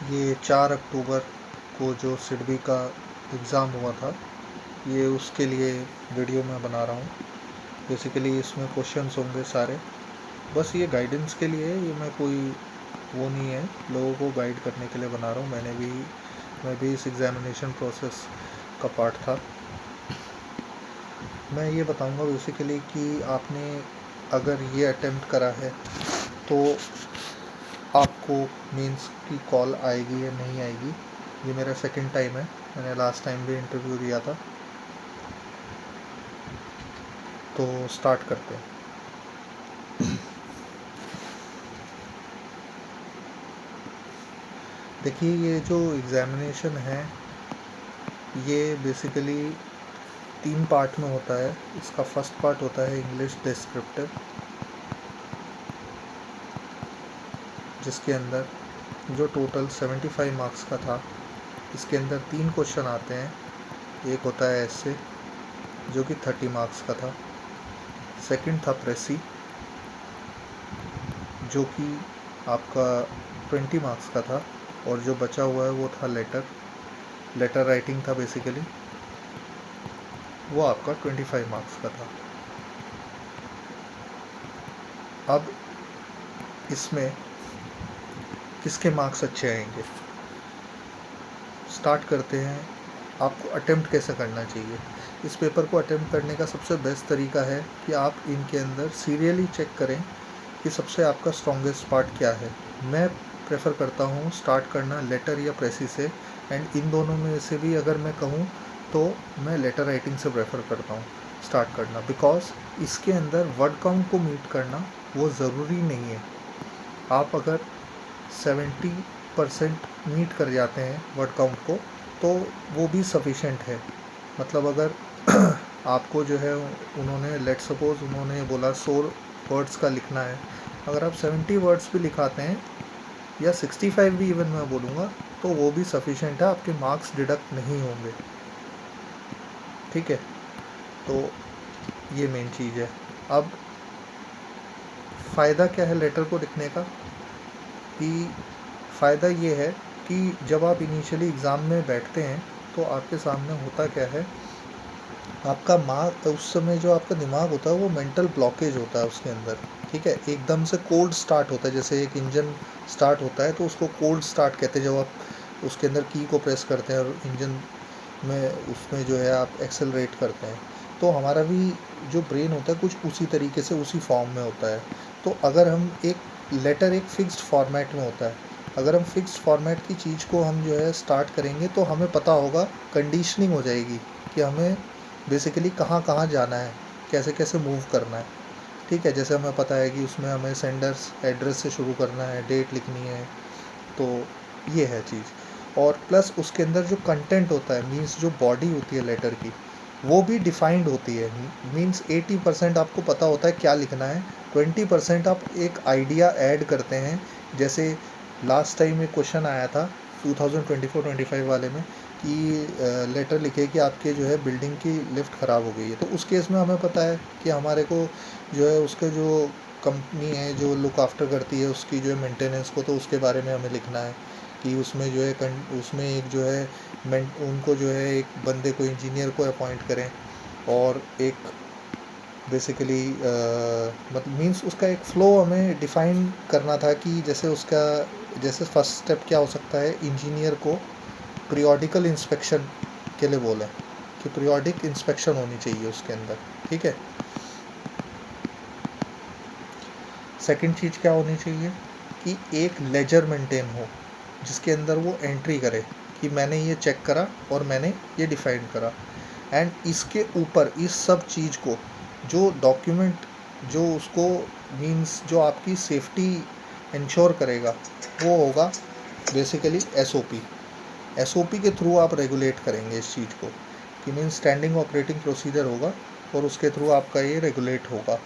ये 4 अक्टूबर को जो सिडबी का एग्ज़ाम हुआ था, ये उसके लिए वीडियो मैं बना रहा हूँ। बेसिकली इसमें क्वेश्चंस होंगे सारे, बस ये गाइडेंस के लिए है, ये मैं कोई वो नहीं है, लोगों को गाइड करने के लिए बना रहा हूँ। मैं भी इस एग्ज़ामिनेशन प्रोसेस का पार्ट था। मैं ये बताऊँगा बेसिकली कि आपने अगर ये अटेम्प्ट करा है तो आपको मेंस की कॉल आएगी या नहीं आएगी। ये मेरा सेकंड टाइम है, मैंने लास्ट टाइम भी इंटरव्यू दिया था। तो स्टार्ट करते हैं। देखिए, ये जो एग्ज़ामिनेशन है ये बेसिकली 3 पार्ट में होता है। इसका फर्स्ट पार्ट होता है इंग्लिश डिस्क्रिप्टिव, जिसके अंदर जो टोटल 75 मार्क्स का था। इसके अंदर 3 क्वेश्चन आते हैं। एक होता है एसे, जो कि 30 मार्क्स का था। सेकंड था प्रेसी, जो कि आपका 20 मार्क्स का था। और जो बचा हुआ है वो था लेटर राइटिंग था बेसिकली, वो आपका 25 मार्क्स का था। अब इसमें किसके मार्क्स अच्छे आएंगे, स्टार्ट करते हैं। आपको अटेम्प्ट कैसे करना चाहिए। इस पेपर को अटेम्प्ट करने का सबसे बेस्ट तरीका है कि आप इनके अंदर सीरियली चेक करें कि सबसे आपका स्ट्रॉन्गेस्ट पार्ट क्या है। मैं प्रेफर करता हूँ स्टार्ट करना लेटर या प्रेसी से, एंड इन दोनों में से भी अगर मैं कहूँ तो मैं लेटर राइटिंग से प्रेफर करता हूँ स्टार्ट करना, बिकॉज इसके अंदर वर्ड काउंट को मीट करना वो ज़रूरी नहीं है। आप अगर 70% मीट कर जाते हैं वर्ड काउंट को तो वो भी सफिशेंट है। मतलब अगर आपको जो है उन्होंने लेट सपोज उन्होंने बोला 100 वर्ड्स का लिखना है, अगर आप 70 वर्ड्स भी लिखाते हैं या 65 भी इवन मैं बोलूँगा, तो वो भी सफिशेंट है, आपके मार्क्स डिडक्ट नहीं होंगे। ठीक है, तो ये मेन चीज़ है। अब फ़ायदा क्या है लेटर को लिखने का, कि फ़ायदा ये है कि जब आप इनिशियली एग्ज़ाम में बैठते हैं तो आपके सामने होता क्या है, आपका उस समय जो आपका दिमाग होता है वो मेंटल ब्लॉकेज होता है उसके अंदर। ठीक है, एकदम से कोल्ड स्टार्ट होता है, जैसे एक इंजन स्टार्ट होता है तो उसको कोल्ड स्टार्ट कहते हैं। जब आप उसके अंदर की को प्रेस करते हैं और इंजन में उसमें जो है आप एक्सेलरेट करते हैं, तो हमारा भी जो ब्रेन होता है कुछ उसी तरीके से उसी फॉर्म में होता है। तो अगर हम एक लेटर एक फिक्स्ड फॉर्मेट में होता है, अगर हम फिक्स्ड फॉर्मेट की चीज़ को हम जो है स्टार्ट करेंगे तो हमें पता होगा, कंडीशनिंग हो जाएगी कि हमें बेसिकली कहाँ कहाँ जाना है, कैसे कैसे मूव करना है। ठीक है, जैसे हमें पता है कि उसमें हमें सेंडर्स एड्रेस से शुरू करना है, डेट लिखनी है, तो ये है चीज़। और प्लस उसके अंदर जो कंटेंट होता है, मीन्स जो बॉडी होती है लेटर की, वो भी डिफाइंड होती है। मीन्स 80% आपको पता होता है क्या लिखना है, 20% आप एक आइडिया ऐड करते हैं। जैसे लास्ट टाइम एक क्वेश्चन आया था 2024-25 वाले में कि लेटर लिखे कि आपके जो है बिल्डिंग की लिफ्ट ख़राब हो गई है। तो उस केस में हमें पता है कि हमारे को जो है उसके जो कंपनी है जो लुक आफ्टर करती है उसकी जो है मेंटेनेंस को, तो उसके बारे में हमें लिखना है कि उसमें जो है उसमें एक जो है उनको जो है एक बंदे को, इंजीनियर को अपॉइंट करें, और एक बेसिकली मतलब मींस उसका एक फ़्लो हमें डिफ़ाइन करना था कि जैसे फर्स्ट स्टेप क्या हो सकता है, इंजीनियर को पीरियोडिकल इंस्पेक्शन के लिए बोलें कि पीरियोडिक इंस्पेक्शन होनी चाहिए उसके अंदर। ठीक है, सेकंड चीज़ क्या होनी चाहिए कि एक लेजर मेंटेन हो जिसके अंदर वो एंट्री करे कि मैंने ये चेक करा और मैंने ये डिफाइन करा। एंड इसके ऊपर इस सब चीज़ को जो डॉक्यूमेंट जो उसको मींस जो आपकी सेफ्टी इंश्योर करेगा वो होगा बेसिकली एसओपी के थ्रू आप रेगुलेट करेंगे इस चीज़ को, कि मीन्स स्टैंडिंग ऑपरेटिंग प्रोसीजर होगा और उसके थ्रू आपका ये रेगुलेट होगा।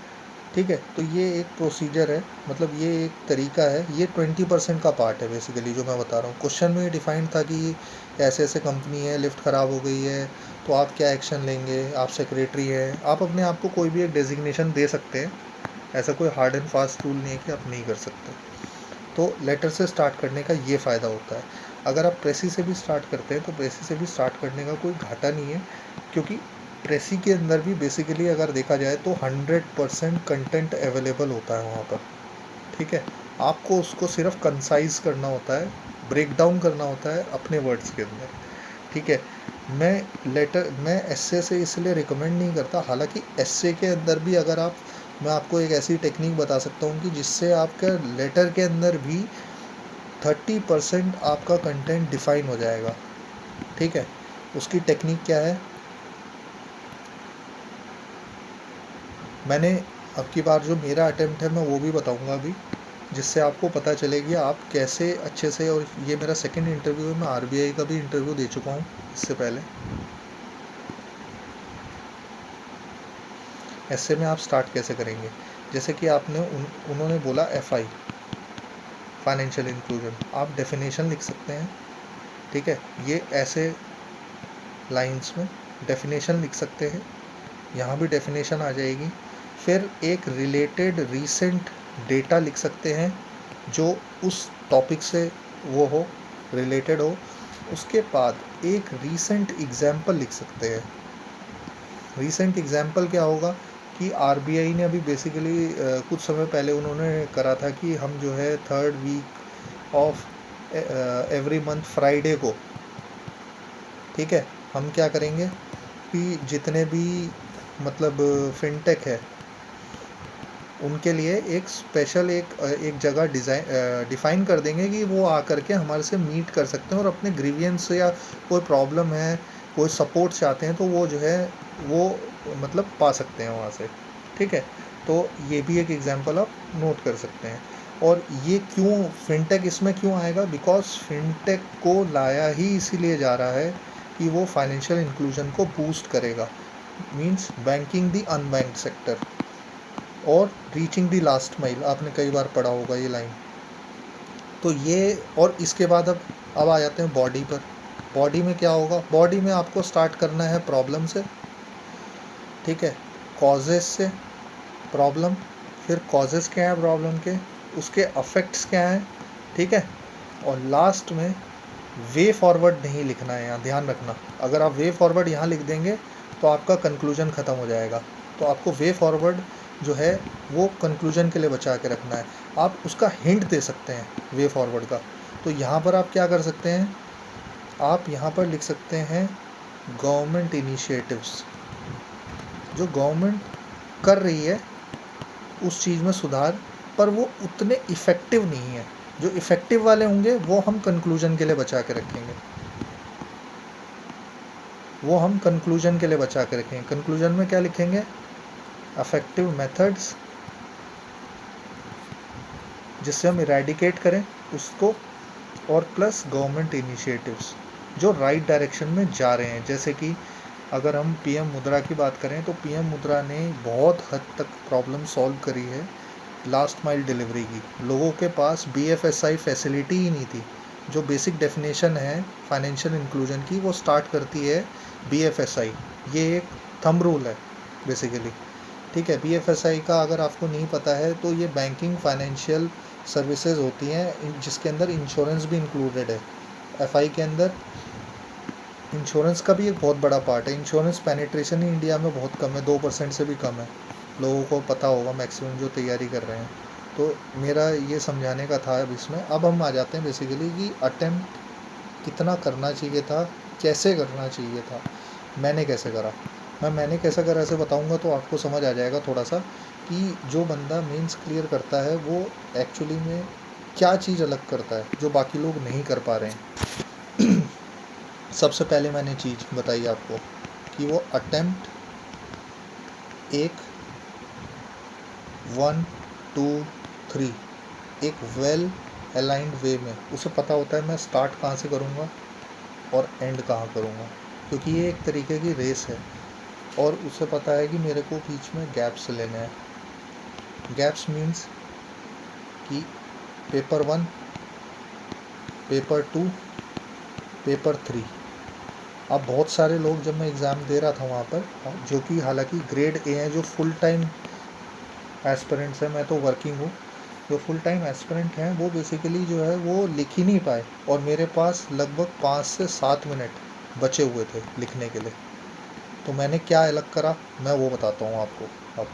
ठीक है, तो ये एक प्रोसीजर है, मतलब ये एक तरीका है। ये 20% का पार्ट है बेसिकली जो मैं बता रहा हूँ। क्वेश्चन में डिफाइंड था कि ऐसे ऐसे कंपनी है, लिफ्ट ख़राब हो गई है, तो आप क्या एक्शन लेंगे, आप सेक्रेटरी हैं, आप अपने आप को कोई भी एक डेजिग्नेशन दे सकते हैं। ऐसा कोई हार्ड एंड फास्ट रूल नहीं है कि आप नहीं कर सकते। तो लेटर से स्टार्ट करने का ये फ़ायदा होता है। अगर आप प्रेसी से भी स्टार्ट करते हैं तो प्रेसी से भी स्टार्ट करने का कोई घाटा नहीं है, क्योंकि प्रेसी के अंदर भी बेसिकली अगर देखा जाए तो 100% कंटेंट अवेलेबल होता है वहाँ पर। ठीक है, आपको उसको सिर्फ कंसाइज करना होता है, ब्रेक डाउन करना होता है अपने वर्ड्स के अंदर। ठीक है, मैं एस्से से इसलिए रिकमेंड नहीं करता, हालांकि एस्से के अंदर भी अगर आप, मैं आपको एक ऐसी टेक्निक बता सकता हूँ कि जिससे आपके लेटर के अंदर भी 30% आपका कंटेंट डिफाइन हो जाएगा। ठीक है, उसकी टेक्निक क्या है, मैंने अब की बार जो मेरा अटेम्प्ट है मैं वो भी बताऊंगा अभी, जिससे आपको पता चलेगी आप कैसे अच्छे से। और ये मेरा सेकंड इंटरव्यू है, मैं आरबीआई का भी इंटरव्यू दे चुका हूँ इससे पहले। ऐसे में आप स्टार्ट कैसे करेंगे, जैसे कि आपने उन्होंने बोला एफआई, फाइनेंशियल इंक्लूजन, आप डेफिनेशन लिख सकते हैं। ठीक है, ये ऐसे लाइंस में डेफिनेशन लिख सकते हैं, यहाँ भी डेफिनेशन आ जाएगी। फिर एक रिलेटेड रीसेंट डेटा लिख सकते हैं जो उस टॉपिक से वो हो, रिलेटेड हो। उसके बाद एक रीसेंट एग्जाम्पल लिख सकते हैं। रीसेंट एग्जाम्पल क्या होगा कि आरबीआई ने अभी बेसिकली कुछ समय पहले उन्होंने करा था कि हम जो है 3rd week of every month Friday को, ठीक है, हम क्या करेंगे कि जितने भी मतलब फिनटेक है उनके लिए एक स्पेशल एक जगह डिफ़ाइन कर देंगे कि वो आकर के हमारे से मीट कर सकते हैं और अपने ग्रीवियंस या कोई प्रॉब्लम है, कोई सपोर्ट चाहते हैं तो वो जो है वो मतलब पा सकते हैं वहाँ से। ठीक है, तो ये भी एक एग्जांपल आप नोट कर सकते हैं। और ये क्यों फिनटेक इसमें क्यों आएगा, बिकॉज फिनटेक को लाया ही इसीलिए जा रहा है कि वो फाइनेंशियल इंक्लूजन को बूस्ट करेगा, मींस बैंकिंग दी अनबैंक्ड सेक्टर और रीचिंग दी लास्ट माइल। आपने कई बार पढ़ा होगा ये लाइन। तो ये, और इसके बाद अब आ जाते हैं बॉडी पर। बॉडी में क्या होगा, बॉडी में आपको स्टार्ट करना है प्रॉब्लम से। ठीक है, कॉजेस से प्रॉब्लम, फिर कॉजेस क्या है प्रॉब्लम के, उसके अफेक्ट्स क्या हैं। ठीक है, और लास्ट में वे फॉरवर्ड नहीं लिखना है, यहाँ ध्यान रखना। अगर आप वे फॉरवर्ड यहाँ लिख देंगे तो आपका कंक्लूजन ख़त्म हो जाएगा। तो आपको वे फॉरवर्ड जो है वो कंक्लूजन के लिए बचा के रखना है। आप उसका हिंट दे सकते हैं वे फॉरवर्ड का। तो यहाँ पर आप क्या कर सकते हैं, आप यहाँ पर लिख सकते हैं गवर्नमेंट इनिशिएटिव्स, जो गवर्नमेंट कर रही है उस चीज़ में सुधार, पर वो उतने इफ़ेक्टिव नहीं है। जो इफ़ेक्टिव वाले होंगे वो हम कंक्लूजन के लिए बचा के रखेंगे, वो हम कंक्लूजन के लिए बचा के रखेंगे। कंक्लूजन में क्या लिखेंगे, अफेक्टिव मेथड्स जिससे हम इरेडिकेट करें उसको, और प्लस गवर्नमेंट इनिशिएटिव्स जो राइट डायरेक्शन में जा रहे हैं। जैसे कि अगर हम पीएम मुद्रा की बात करें तो पीएम मुद्रा ने बहुत हद तक प्रॉब्लम सॉल्व करी है लास्ट माइल डिलीवरी की। लोगों के पास बीएफएसआई फैसिलिटी ही नहीं थी। जो बेसिक डेफिनेशन है फाइनेंशियल इंक्लूजन की वो स्टार्ट करती है बीएफएसआई, ये एक थंब रूल है बेसिकली। ठीक है, बीएफएसआई का अगर आपको नहीं पता है तो ये बैंकिंग फाइनेंशियल सर्विसेज होती हैं जिसके अंदर इंश्योरेंस भी इंक्लूडेड है। एफआई के अंदर इंश्योरेंस का भी एक बहुत बड़ा पार्ट है। इंश्योरेंस पेनिट्रेशन ही इंडिया में बहुत कम है, 2% से भी कम है। लोगों को पता होगा मैक्सिमम जो तैयारी कर रहे हैं। तो मेरा ये समझाने का था अब इसमें। अब हम आ जाते हैं बेसिकली कि अटेम्प्ट कितना करना चाहिए था, कैसे करना चाहिए था, मैंने कैसे करा। मैंने कैसे करा ऐसे बताऊंगा तो आपको समझ आ जाएगा थोड़ा सा कि जो बंदा मेंस क्लियर करता है वो एक्चुअली में क्या चीज़ अलग करता है जो बाकी लोग नहीं कर पा रहे हैं। सबसे पहले मैंने चीज़ बताई आपको कि वो अटेम्प्ट एक 1 2 3 एक वेल अलाइंड वे में उसे पता होता है मैं स्टार्ट कहाँ से करूँगा और एंड कहाँ करूँगा, क्योंकि ये एक तरीके की रेस है। और उसे पता है कि मेरे को बीच में गैप्स लेने हैं। गैप्स मीन्स कि पेपर 1, पेपर 2, पेपर 3। अब बहुत सारे लोग, जब मैं एग्ज़ाम दे रहा था वहाँ पर, जो कि हालांकि ग्रेड ए हैं, जो फुल टाइम एस्पिरेंट्स हैं, मैं तो वर्किंग हूँ, जो फुल टाइम एस्पिरेंट हैं वो बेसिकली जो है वो लिख ही नहीं पाए, और मेरे पास लगभग 5 से 7 मिनट बचे हुए थे लिखने के लिए। तो मैंने क्या अलग करा, मैं वो बताता हूँ आपको अब।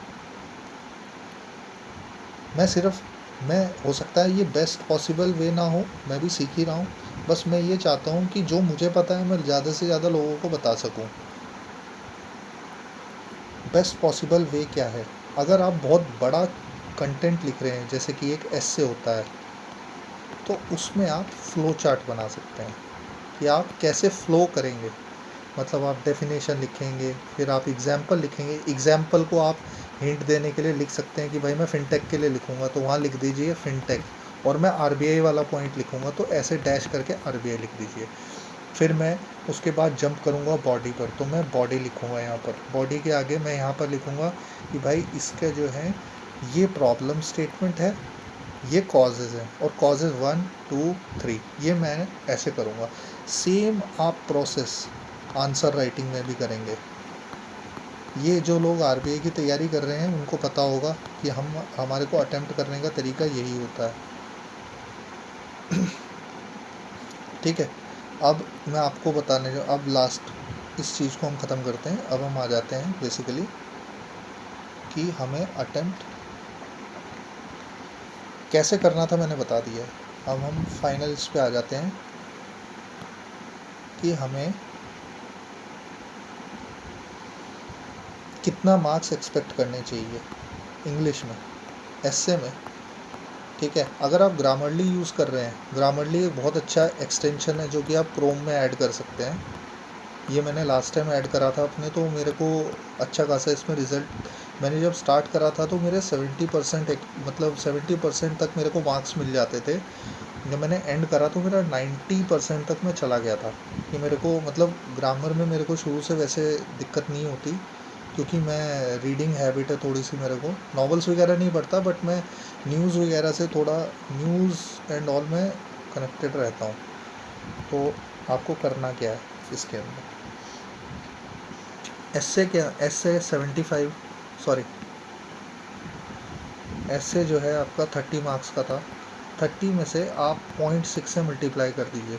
मैं हो सकता है ये बेस्ट पॉसिबल वे ना हो, मैं भी सीख ही रहा हूँ, बस मैं ये चाहता हूँ कि जो मुझे पता है मैं ज़्यादा से ज़्यादा लोगों को बता सकूँ। बेस्ट पॉसिबल वे क्या है, अगर आप बहुत बड़ा कंटेंट लिख रहे हैं, जैसे कि एक एस्से होता है, तो उसमें आप फ्लो चार्ट बना सकते हैं कि आप कैसे फ्लो करेंगे। मतलब आप डेफिनेशन लिखेंगे, फिर आप एग्जाम्पल लिखेंगे, एग्जाम्पल को आप हिंट देने के लिए लिख सकते हैं कि भाई मैं फिनटेक के लिए लिखूंगा तो वहाँ लिख दीजिए फिनटेक, और मैं आरबीआई वाला पॉइंट लिखूंगा तो ऐसे डैश करके आरबीआई लिख दीजिए। फिर मैं उसके बाद जंप करूंगा बॉडी पर, तो मैं बॉडी लिखूंगा यहाँ पर, बॉडी के आगे मैं यहाँ पर लिखूंगा कि भाई इसका जो है ये प्रॉब्लम स्टेटमेंट है, ये कॉजेज़ हैं, और कॉजेज़ 1 2 3, ये मैं ऐसे करूँगा। सेम आप प्रोसेस आंसर राइटिंग में भी करेंगे। ये जो लोग आरबीआई की तैयारी कर रहे हैं उनको पता होगा कि हमारे को अटेम्प्ट करने का तरीका यही होता है। ठीक है, अब मैं आपको बताने जो अब लास्ट इस चीज़ को हम ख़त्म करते हैं। अब हम आ जाते हैं बेसिकली कि हमें अटेम्प्ट कैसे करना था, मैंने बता दिया है। अब हम फाइनल इस पे आ जाते हैं कि हमें कितना मार्क्स एक्सपेक्ट करने चाहिए इंग्लिश में, एस्से में। ठीक है, अगर आप ग्रामरली यूज़ कर रहे हैं, ग्रामरली एक बहुत अच्छा एक्सटेंशन है जो कि आप क्रोम में ऐड कर सकते हैं। ये मैंने लास्ट टाइम ऐड करा था अपने, तो मेरे को अच्छा खासा इसमें रिज़ल्ट, मैंने जब स्टार्ट करा था तो मेरे 70% मतलब 70% तक मेरे को मार्क्स मिल जाते थे। जब मैंने एंड करा तो मेरा 90% तक मैं चला गया था। कि मेरे को मतलब ग्रामर में मेरे को शुरू से वैसे दिक्कत नहीं होती, क्योंकि मैं रीडिंग हैबिट है थोड़ी सी मेरे को, नॉवेल्स वगैरह नहीं पढ़ता, बट मैं न्यूज़ वगैरह से थोड़ा, न्यूज़ एंड ऑल में कनेक्टेड रहता हूँ। तो आपको करना क्या है इसके अंदर, एस्से क्या, एस्से 75 सॉरी एस्से जो है आपका 30 मार्क्स का था। 30 में से आप 0.6 से मल्टीप्लाई कर दीजिए।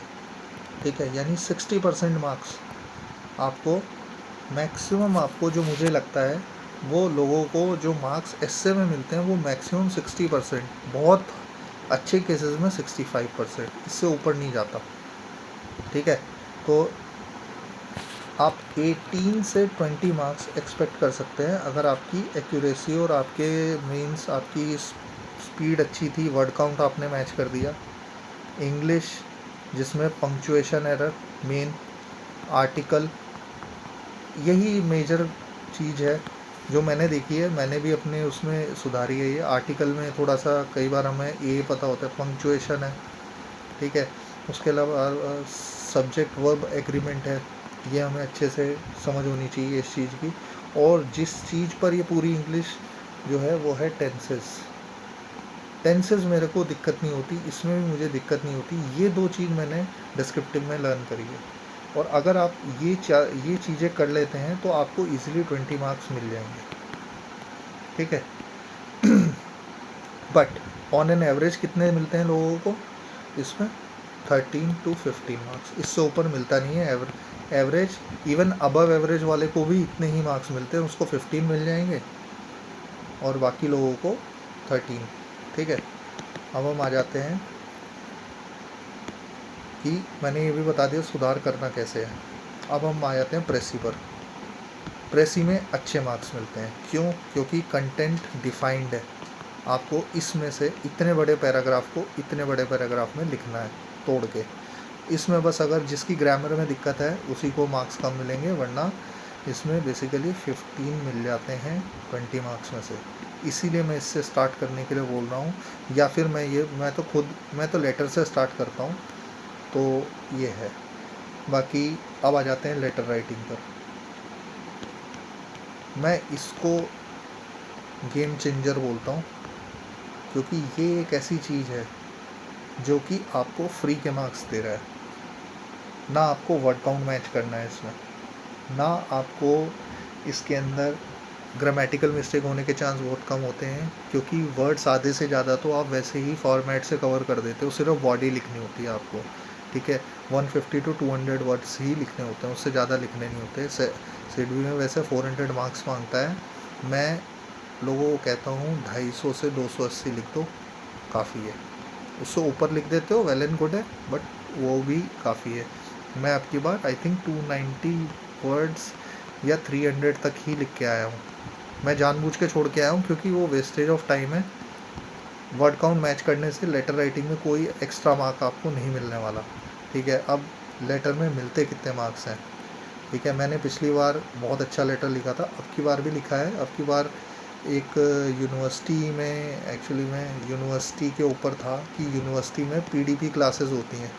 ठीक है, यानी 60% मार्क्स आपको, मैक्सिमम आपको जो मुझे लगता है वो लोगों को जो मार्क्स एस्से में मिलते हैं वो मैक्सिमम 60%, बहुत अच्छे केसेस में 65%, इससे ऊपर नहीं जाता। ठीक है, तो आप 18 से 20 मार्क्स एक्सपेक्ट कर सकते हैं अगर आपकी एक्यूरेसी और आपके मीन्स आपकी स्पीड अच्छी थी, वर्ड काउंट आपने मैच कर दिया। इंग्लिश जिसमें पंक्चुएशन एरर मेन, आर्टिकल, यही मेजर चीज़ है जो मैंने देखी है, मैंने भी अपने उसमें सुधारी है। ये आर्टिकल में थोड़ा सा कई बार हमें ये पता होता है, पंक्चुएशन है। ठीक है, उसके अलावा सब्जेक्ट वर्ब एग्रीमेंट है, ये हमें अच्छे से समझ होनी चाहिए इस चीज़ की। और जिस चीज़ पर ये पूरी इंग्लिश जो है वो है टेंसेस। टेंसेस मेरे को दिक्कत नहीं होती, इसमें भी मुझे दिक्कत नहीं होती। ये दो चीज़ मैंने डिस्क्रिप्टिव में लर्न करी है, और अगर आप ये चीज़ें कर लेते हैं तो आपको इजीली 20 मार्क्स मिल जाएंगे। ठीक है, बट ऑन एन एवरेज कितने मिलते हैं लोगों को इसमें, 13 to 15 मार्क्स, इससे ऊपर मिलता नहीं है। एवरेज, इवन अबव एवरेज वाले को भी इतने ही मार्क्स मिलते हैं, उसको 15 मिल जाएंगे और बाकी लोगों को 13। ठीक है, अब हम आ जाते हैं कि मैंने ये भी बता दिया सुधार करना कैसे है। अब हम आ जाते हैं प्रेसी पर। प्रेसी में अच्छे मार्क्स मिलते हैं, क्यों? क्योंकि कंटेंट डिफाइंड है। आपको इसमें से इतने बड़े पैराग्राफ को इतने बड़े पैराग्राफ में लिखना है तोड़ के। इसमें बस अगर जिसकी ग्रामर में दिक्कत है उसी को मार्क्स कम मिलेंगे, वरना इसमें बेसिकली 15 मिल जाते हैं 20 मार्क्स में से। इसीलिए मैं इससे स्टार्ट करने के लिए बोल रहा हूँ, या फिर मैं तो लेटर से स्टार्ट करता हूँ। तो ये है। बाकी अब आ जाते हैं लेटर राइटिंग पर। मैं इसको गेम चेंजर बोलता हूँ, क्योंकि ये एक ऐसी चीज़ है जो कि आपको फ्री के मार्क्स दे रहा है। ना आपको वर्ड काउंट मैच करना है इसमें, ना आपको इसके अंदर ग्रामेटिकल मिस्टेक होने के चांस बहुत कम होते हैं, क्योंकि वर्ड्स आधे से ज़्यादा तो आप वैसे ही फॉर्मेट से कवर कर देते हो, सिर्फ बॉडी लिखनी होती है आपको, ठीक है। 150 टू 200 वर्ड्स ही लिखने होते हैं, उससे ज़्यादा लिखने नहीं होते। सिडबी में वैसे 400 मार्क्स मांगता है, मैं लोगों को कहता हूँ 250 से 280 लिख दो, काफ़ी है। उससे ऊपर लिख देते हो वेल एंड गुड है, बट वो भी काफ़ी है। मैं आपकी बार आई थिंक 290 वर्ड्स या 300 तक ही लिख के आया हूँ। मैं जानबूझ के छोड़ के आया हूँ, क्योंकि वो वेस्टेज ऑफ टाइम है। वर्ड काउंट मैच करने से लेटर राइटिंग में कोई एक्स्ट्रा मार्क आपको नहीं मिलने वाला, ठीक है। अब लेटर में मिलते कितने मार्क्स हैं, ठीक है। मैंने पिछली बार बहुत अच्छा लेटर लिखा था, अब की बार भी लिखा है। अब की बार एक यूनिवर्सिटी में, एक्चुअली में यूनिवर्सिटी के ऊपर था कि यूनिवर्सिटी में पीडीपी क्लासेस होती हैं।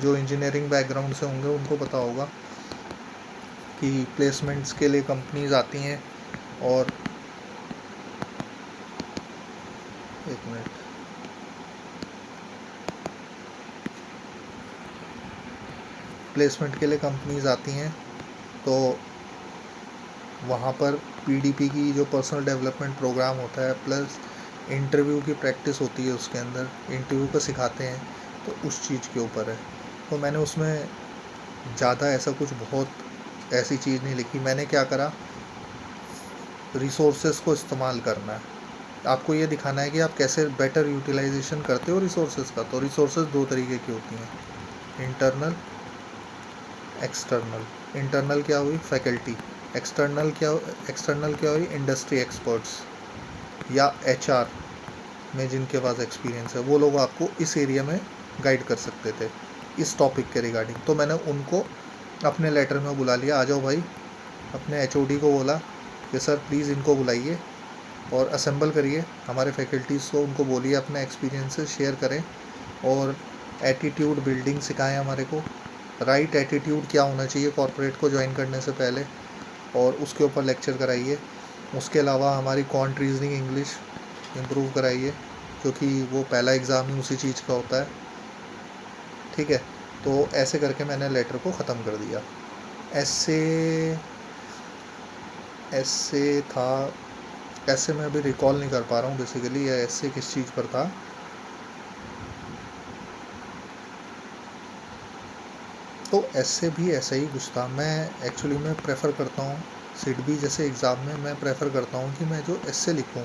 जो इंजीनियरिंग बैकग्राउंड से होंगे उनको पता होगा कि प्लेसमेंट्स के लिए कंपनीज आती हैं, और एक मिनट, प्लेसमेंट के लिए कंपनीज आती हैं, तो वहाँ पर पीडीपी की जो पर्सनल डेवलपमेंट प्रोग्राम होता है, प्लस इंटरव्यू की प्रैक्टिस होती है, उसके अंदर इंटरव्यू को सिखाते हैं, तो उस चीज़ के ऊपर है। तो मैंने उसमें ज़्यादा ऐसा कुछ बहुत ऐसी चीज़ नहीं लिखी। मैंने क्या करा, रिसोर्सेज को इस्तेमाल करना है, आपको ये दिखाना है कि आप कैसे बेटर यूटिलाइजेशन करते हो रिसोर्सेज का। तो रिसोर्सेज दो तरीके की होती हैं, इंटरनल, एक्सटर्नल। इंटरनल क्या हुई, फैकल्टी। एक्सटर्नल क्या हुई, इंडस्ट्री एक्सपर्ट्स या एचआर में जिनके पास एक्सपीरियंस है, वो लोग आपको इस एरिया में गाइड कर सकते थे इस टॉपिक के रिगार्डिंग। तो मैंने उनको अपने लेटर में बुला लिया, आ जाओ भाई। अपने एचओडी को बोला कि सर प्लीज़ इनको बुलाइए और असेंबल करिए हमारे फैकल्टीज़ को, उनको बोलिए अपने एक्सपीरियंसेस शेयर करें, और एटीट्यूड बिल्डिंग सिखाएं हमारे को। राइट एटीट्यूड क्या होना चाहिए कॉर्पोरेट को ज्वाइन करने से पहले, और उसके ऊपर लेक्चर कराइए। उसके अलावा हमारी क्वांट रीजनिंग इंग्लिश इम्प्रूव कराइए, क्योंकि वो पहला एग्ज़ाम ही उसी चीज़ का होता है, ठीक है। तो ऐसे करके मैंने लेटर को ख़त्म कर दिया। ऐसे ऐसे था, ऐसे मैं अभी रिकॉल नहीं कर पा रहा हूँ बेसिकली, या ऐसे किस चीज़ पर था। तो ऐसे भी ऐसा ही कुछ था। मैं एक्चुअली में प्रेफर करता हूँ सिडबी जैसे एग्ज़ाम में, मैं प्रेफर करता हूँ कि मैं जो ऐसे लिखूँ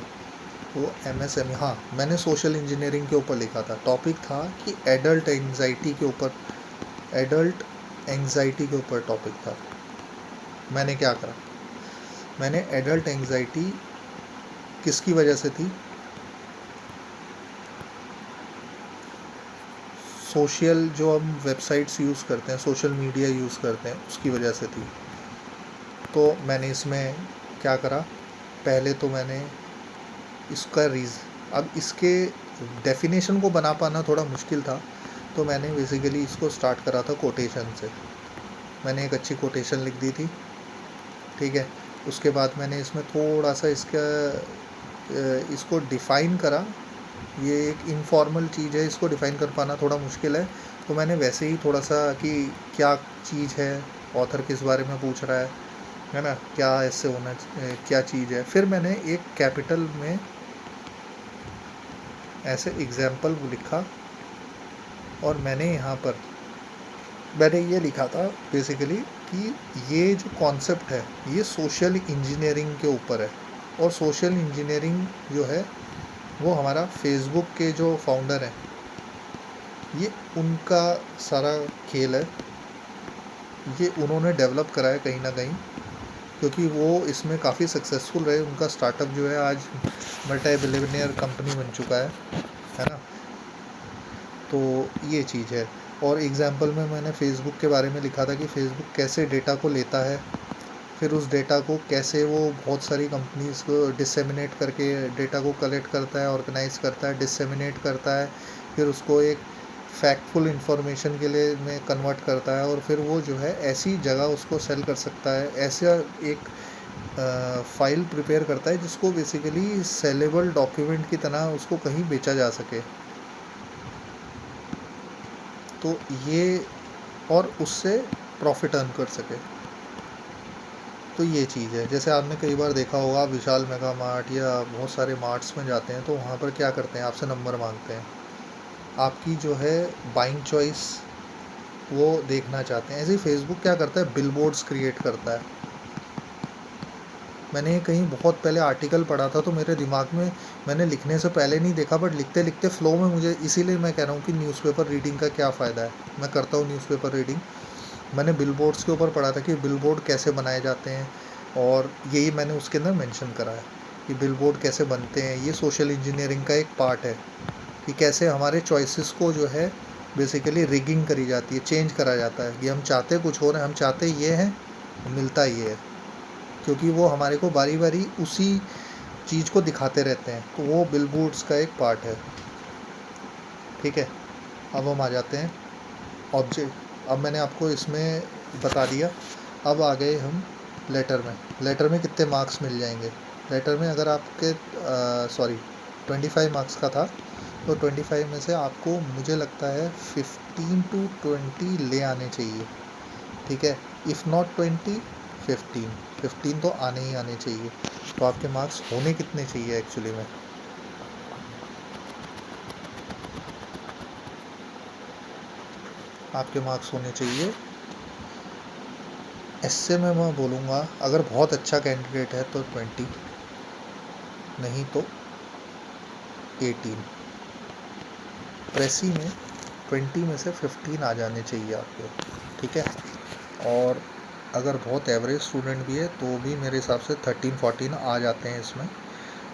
वो एमएसएमई। हाँ, मैंने सोशल इंजीनियरिंग के ऊपर लिखा था। टॉपिक था कि एडल्ट एंग्जाइटी के ऊपर, एडल्ट एंग्जाइटी के ऊपर टॉपिक था। मैंने क्या करा, मैंने एडल्ट एंग्जाइटी किसकी वजह से थी, सोशल जो हम वेबसाइट्स यूज़ करते हैं, सोशल मीडिया यूज़ करते हैं, उसकी वजह से थी। तो मैंने इसमें क्या करा, पहले तो मैंने इसका अब इसके डेफिनेशन को बना पाना थोड़ा मुश्किल था, तो मैंने बेसिकली इसको स्टार्ट करा था कोटेशन से। मैंने एक अच्छी कोटेशन लिख दी थी, ठीक है। उसके बाद मैंने इसमें थोड़ा सा इसको डिफ़ाइन करा। ये एक इनफॉर्मल चीज़ है, इसको डिफ़ाइन कर पाना थोड़ा मुश्किल है, तो मैंने वैसे ही थोड़ा सा कि क्या चीज़ है, ऑथर किस बारे में पूछ रहा है ना, क्या ऐसे होना क्या चीज़ है। फिर मैंने एक कैपिटल में ऐसे एग्जाम्पल लिखा, और मैंने यहाँ पर मैंने ये लिखा था बेसिकली कि ये जो कॉन्सेप्ट है ये सोशल इंजीनियरिंग के ऊपर है, और सोशल इंजीनियरिंग जो है वो हमारा फेसबुक के जो फाउंडर हैं, ये उनका सारा खेल है, ये उन्होंने डेवलप करा है कहीं ना कहीं, क्योंकि वो इसमें काफ़ी सक्सेसफुल रहे। उनका स्टार्टअप जो है आज मल्टी बिलियनियर कंपनी बन चुका है ना। तो ये चीज़ है। और एग्जाम्पल में मैंने फ़ेसबुक के बारे में लिखा था कि फ़ेसबुक कैसे डेटा को लेता है, फिर उस डेटा को कैसे वो बहुत सारी कंपनीज़ को डिसेमिनेट करके डेटा को कलेक्ट करता है, ऑर्गेनाइज करता है, डिसेमिनेट करता है, फिर उसको एक फैक्टफुल इंफॉर्मेशन के लिए में कन्वर्ट करता है, और फिर वो जो है ऐसी जगह उसको सेल कर सकता है, ऐसा एक फ़ाइल प्रिपेयर करता है जिसको बेसिकली सेलेबल डॉक्यूमेंट की तरह उसको कहीं बेचा जा सके। तो ये, और उससे प्रॉफिट अर्न कर सके। तो ये चीज़ है। जैसे आपने कई बार देखा होगा, आप विशाल मेगा मार्ट या बहुत सारे मार्ट्स में जाते हैं तो वहाँ पर क्या करते हैं, आपसे नंबर मांगते हैं, आपकी जो है बाइंग चॉइस वो देखना चाहते हैं। ऐसे ही फेसबुक क्या करता है, बिलबोर्ड्स क्रिएट करता है। मैंने कहीं बहुत पहले आर्टिकल पढ़ा था तो मेरे दिमाग में, मैंने लिखने से पहले नहीं देखा, बट लिखते लिखते फ़्लो में मुझे, इसीलिए मैं कह रहा हूँ कि न्यूज़पेपर रीडिंग का क्या फ़ायदा है। मैं करता हूँ न्यूज़पेपर रीडिंग। मैंने बिलबोर्ड्स के ऊपर पढ़ा था कि बिलबोर्ड कैसे बनाए जाते हैं, और यही मैंने उसके अंदर मेंशन करा है कि बिलबोर्ड कैसे बनते हैं। ये सोशल इंजीनियरिंग का एक पार्ट है कि कैसे हमारे चॉइसेस को जो है बेसिकली रिगिंग करी जाती है, चेंज करा जाता है कि हम चाहते कुछ और हैं, हम चाहते ये हैं, मिलता ये है, क्योंकि वो हमारे को बारी बारी उसी चीज़ को दिखाते रहते हैं। तो वो बिलबोर्ड्स का एक पार्ट है। ठीक है, अब हम आ जाते हैं ऑब्जेक्ट। अब मैंने आपको इसमें बता दिया। अब आ गए हम लेटर में। लेटर में कितने मार्क्स मिल जाएंगे। लेटर में अगर आपके 25 मार्क्स का था तो 25 में से आपको, मुझे लगता है 15 to 20 ले आने चाहिए। ठीक है, इफ़ नॉट 20, 15 तो आने ही आने चाहिए। तो आपके मार्क्स होने कितने चाहिए एक्चुअली में। आपके मार्क्स होने चाहिए, ऐसे में मैं बोलूँगा, अगर बहुत अच्छा कैंडिडेट है तो 20, नहीं तो 18। प्रेसी में 20 में से 15 आ जाने चाहिए आपके। ठीक है, और अगर बहुत एवरेज स्टूडेंट भी है तो भी मेरे हिसाब से 13-14 आ जाते हैं इसमें।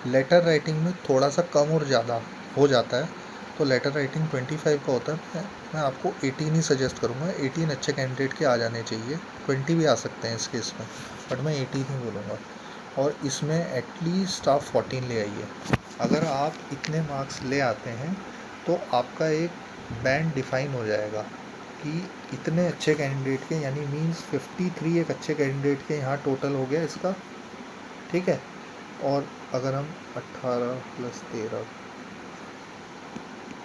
लेटर राइटिंग में थोड़ा सा कम और ज़्यादा हो जाता है, तो लेटर राइटिंग 25 का होता है। मैं आपको 18 ही सजेस्ट करूँगा। 18 अच्छे कैंडिडेट के आ जाने चाहिए। 20 भी आ सकते हैं इस केस में, बट मैं 18 ही बोलूँगा। और इसमें एटलीस्ट आप 14 ले आइए। अगर आप इतने मार्क्स ले आते हैं तो आपका एक बैंड डिफाइन हो जाएगा कि इतने अच्छे कैंडिडेट के, यानी मीन्स 53 एक अच्छे कैंडिडेट के यहाँ टोटल हो गया इसका। ठीक है, और अगर हम 18 + 13,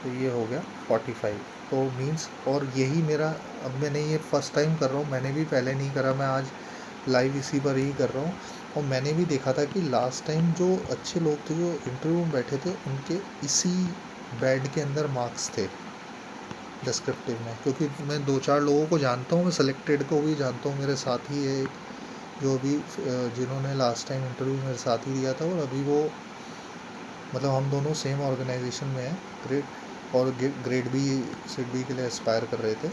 तो ये हो गया 45। तो मीन्स, और यही मेरा, अब मैंने ये फ़र्स्ट टाइम कर रहा हूँ, मैंने भी पहले नहीं करा, मैं आज लाइव इसी पर ही कर रहा हूँ। और मैंने भी देखा था कि लास्ट टाइम जो अच्छे लोग थे जो इंटरव्यू में बैठे थे, उनके इसी बैंड के अंदर मार्क्स थे डिस्क्रिप्टिव में। क्योंकि मैं 2-4 लोगों को जानता हूँ, मैं सेलेक्टेड को भी जानता हूँ। मेरे साथ ही है जो भी जिन्होंने लास्ट टाइम इंटरव्यू मेरे साथ ही दिया था, और अभी वो, मतलब हम दोनों सेम ऑर्गेनाइजेशन में हैं, ग्रेड, और ग्रेड बी सिडबी के लिए एस्पायर कर रहे थे।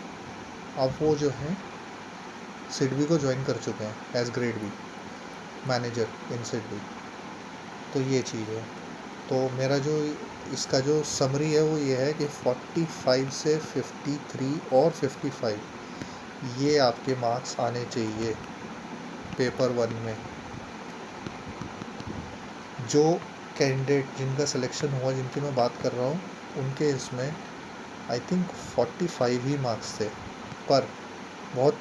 अब वो जो हैं सिडबी को ज्वाइन कर चुके हैं एज ग्रेड बी मैनेजर इन सिडबी। तो ये चीज़ है। तो मेरा जो इसका जो समरी है वो ये है कि 45 से 53 और 55 ये आपके मार्क्स आने चाहिए पेपर 1 में। जो कैंडिडेट जिनका सिलेक्शन हुआ, जिनकी मैं बात कर रहा हूँ, उनके इसमें आई थिंक 45 ही मार्क्स थे, पर बहुत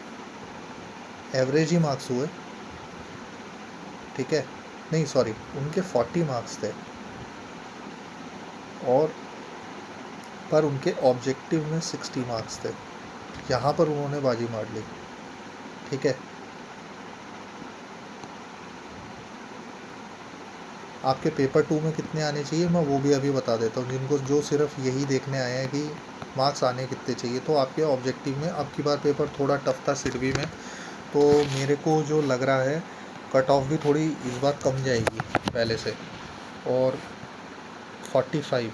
एवरेज ही मार्क्स हुए। ठीक है, नहीं सॉरी, उनके 40 मार्क्स थे, और पर उनके ऑब्जेक्टिव में 60 मार्क्स थे। यहाँ पर उन्होंने बाजी मार ली। ठीक है, आपके पेपर 2 में कितने आने चाहिए मैं वो भी अभी बता देता हूँ। जिनको जो सिर्फ यही देखने आए हैं कि मार्क्स आने कितने चाहिए, तो आपके ऑब्जेक्टिव में, अब की बार पेपर थोड़ा टफ था सिडबी में, तो मेरे को जो लग रहा है कट ऑफ भी थोड़ी इस बार कम जाएगी पहले से। और 45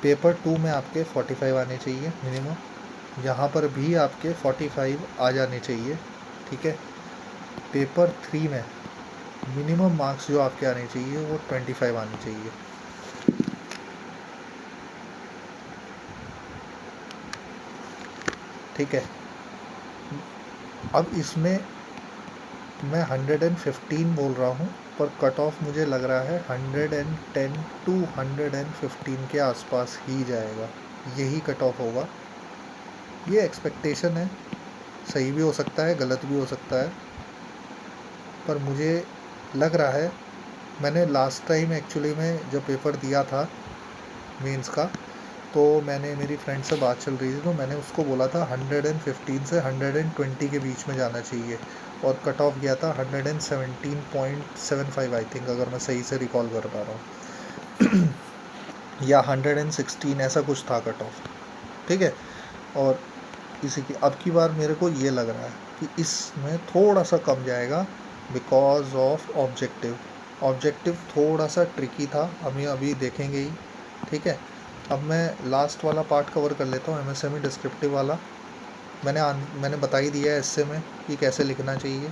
पेपर 2 में आपके 45 आने चाहिए मिनिमम। यहाँ पर भी आपके 45 आ जाने चाहिए। ठीक है, पेपर 3 में मिनिमम मार्क्स जो आपके आने चाहिए वो 25 आने चाहिए। ठीक है, अब इसमें मैं 115 बोल रहा हूँ, पर कट ऑफ मुझे लग रहा है 110 to 115 के आसपास ही जाएगा। यही कट ऑफ होगा। ये एक्सपेक्टेशन है, सही भी हो सकता है, गलत भी हो सकता है, पर मुझे लग रहा है। मैंने लास्ट टाइम एक्चुअली में जब पेपर दिया था मेंस का, तो मेरी फ्रेंड से बात चल रही थी, तो मैंने उसको बोला था 115 से 120 के बीच में जाना चाहिए, और कट ऑफ गया था 117.75 आई थिंक, अगर मैं सही से रिकॉल कर पा रहा हूँ या 116 ऐसा कुछ था कट ऑफ, ठीक है। और इसी की अब की बार मेरे को ये लग रहा है कि इसमें थोड़ा सा कम जाएगा बिकॉज ऑफ ऑब्जेक्टिव थोड़ा सा ट्रिकी था, हमें अभी देखेंगे ही, ठीक है। अब मैं लास्ट वाला पार्ट कवर कर लेता हूँ, एमएसएमई डिस्क्रिप्टिव वाला। मैंने बता ही दिया है एस्से में कि कैसे लिखना चाहिए।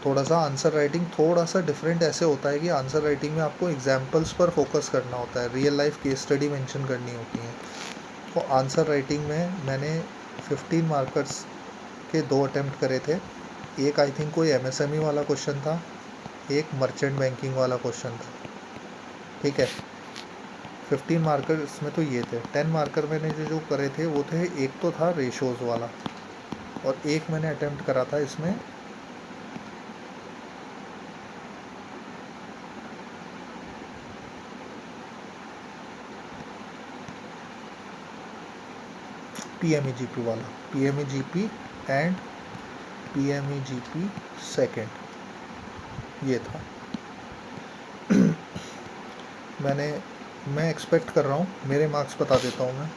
थोड़ा सा आंसर राइटिंग थोड़ा सा डिफरेंट ऐसे होता है कि आंसर राइटिंग में आपको एग्जाम्पल्स पर फोकस करना होता है, real life case study mention करनी होती है। तो आंसर राइटिंग में मैंने 15 मार्कर्स के 2 अटैम्प्ट करे थे। एक आई थिंक कोई एमएसएमई वाला क्वेश्चन था, एक मर्चेंट बैंकिंग वाला क्वेश्चन था, ठीक है। 15 मार्कर इसमें तो ये थे। 10 मार्कर मैंने जो करे थे वो थे, एक तो था रेशोज़ वाला, और एक मैंने अटैम्प्ट करा था इसमें पीएमईजीपी वाला, पीएमईजीपी एंड पीएमईजीपी सेकंड, ये था। मैं एक्सपेक्ट कर रहा हूँ, मेरे मार्क्स बता देता हूँ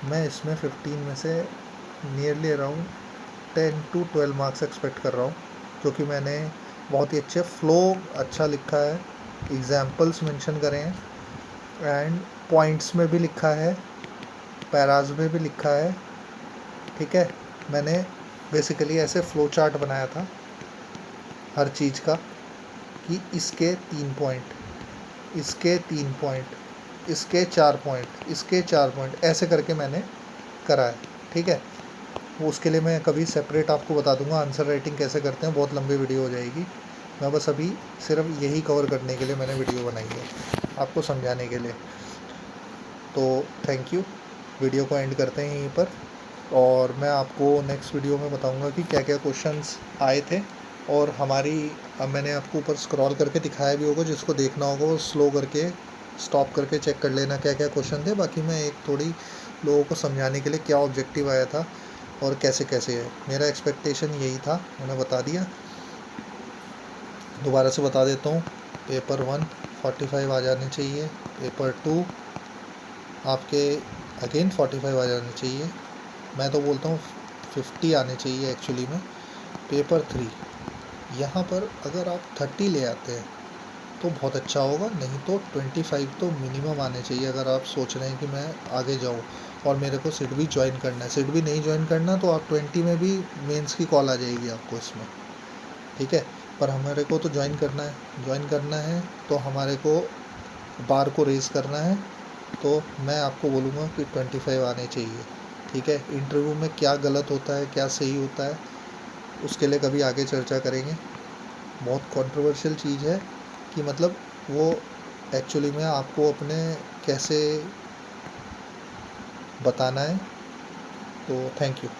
मैं इसमें 15 में से nearly around 10 to 12 marks expect कर रहा हूँ, क्योंकि मैंने बहुत ही अच्छे फ्लो अच्छा लिखा है, एग्जाम्पल्स मेंशन करे हैं, एंड पॉइंट्स में भी लिखा है, पैराज में भी लिखा है, ठीक है। मैंने बेसिकली ऐसे फ्लो चार्ट बनाया था हर चीज़ का, कि इसके 3 पॉइंट, इसके 3 पॉइंट, इसके 4 पॉइंट, इसके 4 पॉइंट, ऐसे करके मैंने करा है, ठीक है। वो उसके लिए मैं कभी सेपरेट आपको बता दूंगा आंसर राइटिंग कैसे करते हैं, बहुत लंबी वीडियो हो जाएगी। मैं बस अभी सिर्फ यही कवर करने के लिए मैंने वीडियो बनाई है, आपको समझाने के लिए। तो थैंक यू, वीडियो को एंड करते हैं यहीं पर, और मैं आपको नेक्स्ट वीडियो में बताऊंगा कि क्या क्या क्वेश्चंस आए थे। और अब मैंने आपको ऊपर स्क्रॉल करके दिखाया भी होगा, जिसको देखना होगा वो स्लो करके स्टॉप करके चेक कर लेना क्या क्या क्वेश्चन थे। बाकी मैं एक थोड़ी लोगों को समझाने के लिए क्या ऑब्जेक्टिव आया था और कैसे कैसे है, मेरा एक्सपेक्टेशन यही था, मैंने बता दिया। दोबारा से बता देता हूँ, पेपर 1 45 आ जाने चाहिए, पेपर 2 आपके अगेन 45 आ जाने चाहिए, मैं तो बोलता हूँ 50 आने चाहिए एक्चुअली में। पेपर 3 यहाँ पर अगर आप 30 ले आते हैं तो बहुत अच्छा होगा, नहीं तो 25 तो मिनिमम आने चाहिए, अगर आप सोच रहे हैं कि मैं आगे जाऊँ और मेरे को सिट भी ज्वाइन करना है। सिट भी नहीं ज्वाइन करना तो आप 20 में भी मेंस की कॉल आ जाएगी आपको इसमें, ठीक है। पर हमारे को तो ज्वाइन करना है तो हमारे को बार को रेज़ करना है, तो मैं आपको बोलूँगा कि 25 आने चाहिए, ठीक है। इंटरव्यू में क्या गलत होता है क्या सही होता है उसके लिए कभी आगे चर्चा करेंगे। बहुत कंट्रोवर्शियल चीज़ है कि मतलब वो एक्चुअली में आपको अपने कैसे बताना है। तो थैंक यू।